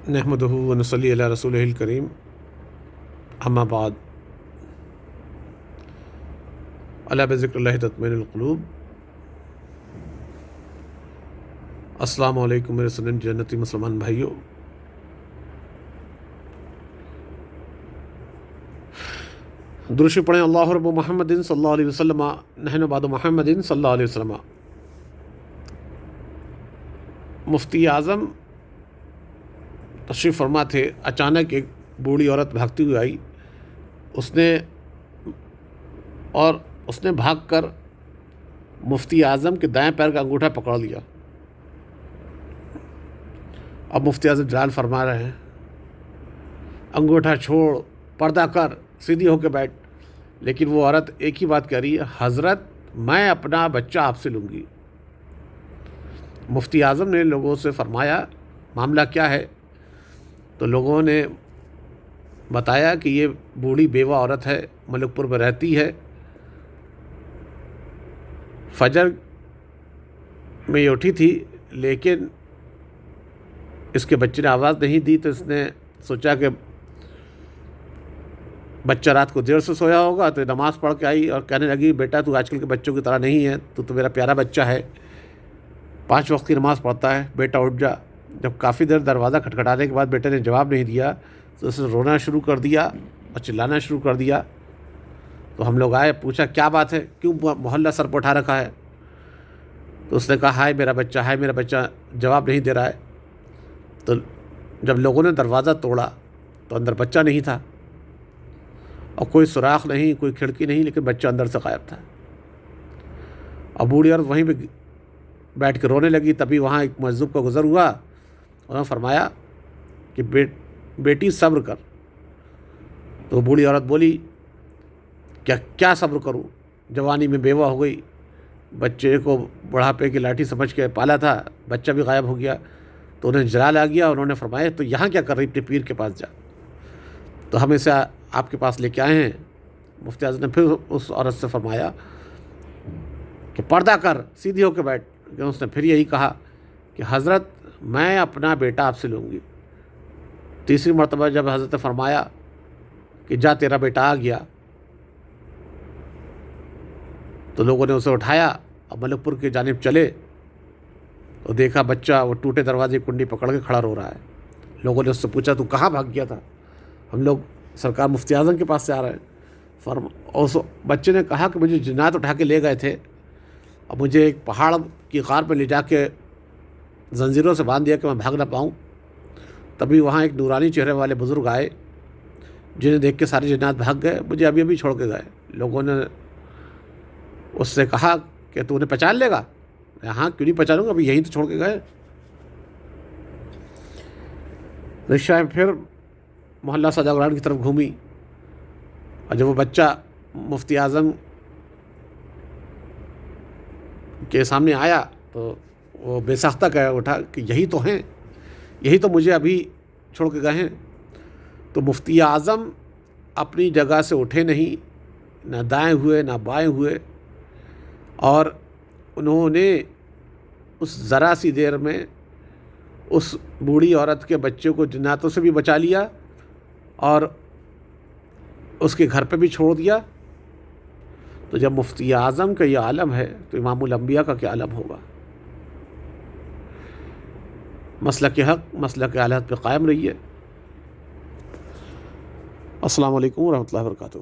نحمدہ و نصلی علی رسولہ الکریم، اما بعد، الا بذکر اللہ تطمئن القلوب۔ السلام علیکم میرے سنن جنتی مسلمان بھائیوں، درود شریف پڑھیں۔ اللہ رب محمد صلی اللہ علیہ وسلم نحن بعد محمد صلی اللہ علیہ وسلم۔ مفتی اعظم تشریف فرما تھے، اچانک ایک بوڑھی عورت بھاگتی ہوئی آئی، اس نے بھاگ کر مفتی اعظم کے دائیں پیر کا انگوٹھا پکڑ لیا۔ اب مفتی اعظم جلال فرما رہے ہیں، انگوٹھا چھوڑ، پردہ کر، سیدھی ہو کے بیٹھ۔ لیکن وہ عورت ایک ہی بات کہہ رہی ہے، حضرت میں اپنا بچہ آپ سے لوں گی۔ مفتی اعظم نے لوگوں سے فرمایا معاملہ کیا ہے، تو لوگوں نے بتایا کہ یہ بوڑھی بیوہ عورت ہے، ملک پور میں رہتی ہے، فجر میں یہ اٹھی تھی لیکن اس کے بچے نے آواز نہیں دی، تو اس نے سوچا کہ بچہ رات کو دیر سے سویا ہوگا، تو نماز پڑھ کے آئی اور کہنے لگی، بیٹا تو آج کل کے بچوں کی طرح نہیں ہے، تو میرا پیارا بچہ ہے، 5 وقت کی نماز پڑھتا ہے، بیٹا اٹھ جا۔ جب کافی دیر دروازہ کھٹکھٹانے کے بعد بیٹے نے جواب نہیں دیا، تو اس نے رونا شروع کر دیا اور چلانا شروع کر دیا۔ تو ہم لوگ آئے، پوچھا کیا بات ہے، کیوں محلہ سر پہ اٹھا رکھا ہے؟ تو اس نے کہا ہائے میرا بچہ، جواب نہیں دے رہا ہے۔ تو جب لوگوں نے دروازہ توڑا تو اندر بچہ نہیں تھا، اور کوئی سوراخ نہیں، کوئی کھڑکی نہیں، لیکن بچہ اندر سے غائب تھا۔ اور بوڑھی عورت وہیں پہ بیٹھ کے رونے لگی۔ تبھی وہاں ایک مجذوب کا گزر ہوا، انہوں نے فرمایا کہ بیٹی صبر کر۔ تو بوڑھی عورت بولی، کیا صبر کروں، جوانی میں بیوہ ہو گئی، بچے کو بڑھاپے کی لاٹھی سمجھ کے پالا تھا، بچہ بھی غائب ہو گیا۔ تو انہیں جلال آ گیا، انہوں نے فرمایا تو یہاں کیا کر رہی، اپنے پیر کے پاس جا، تو ہم اسے آپ کے پاس لے کے آئے ہیں۔ مفتی اعظم نے پھر اس عورت سے فرمایا کہ پردہ کر، سیدھی ہو کے بیٹھ۔ لیکن اس نے پھر یہی کہا کہ حضرت میں اپنا بیٹا آپ سے لوں گی۔ تیسری مرتبہ جب حضرت نے فرمایا کہ جا تیرا بیٹا آ گیا، تو لوگوں نے اسے اٹھایا اور ملک پور کی جانب چلے، تو دیکھا بچہ وہ ٹوٹے دروازے کی کنڈی پکڑ کے کھڑا رو رہا ہے۔ لوگوں نے اس سے پوچھا تو کہاں بھاگ گیا تھا؟ ہم لوگ سرکار مفتی اعظم کے پاس سے آ رہے ہیں۔ اس بچے نے کہا کہ مجھے جنات اٹھا کے لے گئے تھے، اور مجھے ایک پہاڑ کی غار پہ لے جا کے زنجیروں سے باندھ دیا کہ میں بھاگ نہ پاؤں۔ تبھی وہاں ایک نورانی چہرے والے بزرگ آئے، جنہیں دیکھ کے سارے جنات بھاگ گئے، مجھے ابھی چھوڑ کے گئے۔ لوگوں نے اس سے کہا کہ تو انہیں پہچان لے گا؟ ہاں کیوں نہیں پہچانوں گا، ابھی یہیں تو چھوڑ کے گئے۔ رکشہ میں پھر محلہ سجا گراؤنڈ کی طرف گھومی، اور جب وہ بچہ مفتی اعظم کے سامنے آیا تو وہ بے ساختہ کہہ اٹھا کہ یہی تو ہیں، یہی تو مجھے ابھی چھوڑ کے گئے ہیں۔ تو مفتی اعظم اپنی جگہ سے اٹھے نہیں، نہ دائیں ہوئے نہ بائیں ہوئے، اور انہوں نے اس ذرا سی دیر میں اس بوڑھی عورت کے بچے کو جناتوں سے بھی بچا لیا، اور اس کے گھر پہ بھی چھوڑ دیا۔ تو جب مفتی اعظم کا یہ عالم ہے تو امام الانبیاء کا کیا عالم ہوگا؟ مسلک حق، مسلک اہل حدیث پہ قائم رہیے۔ السلام علیکم ورحمۃ اللہ وبرکاتہ۔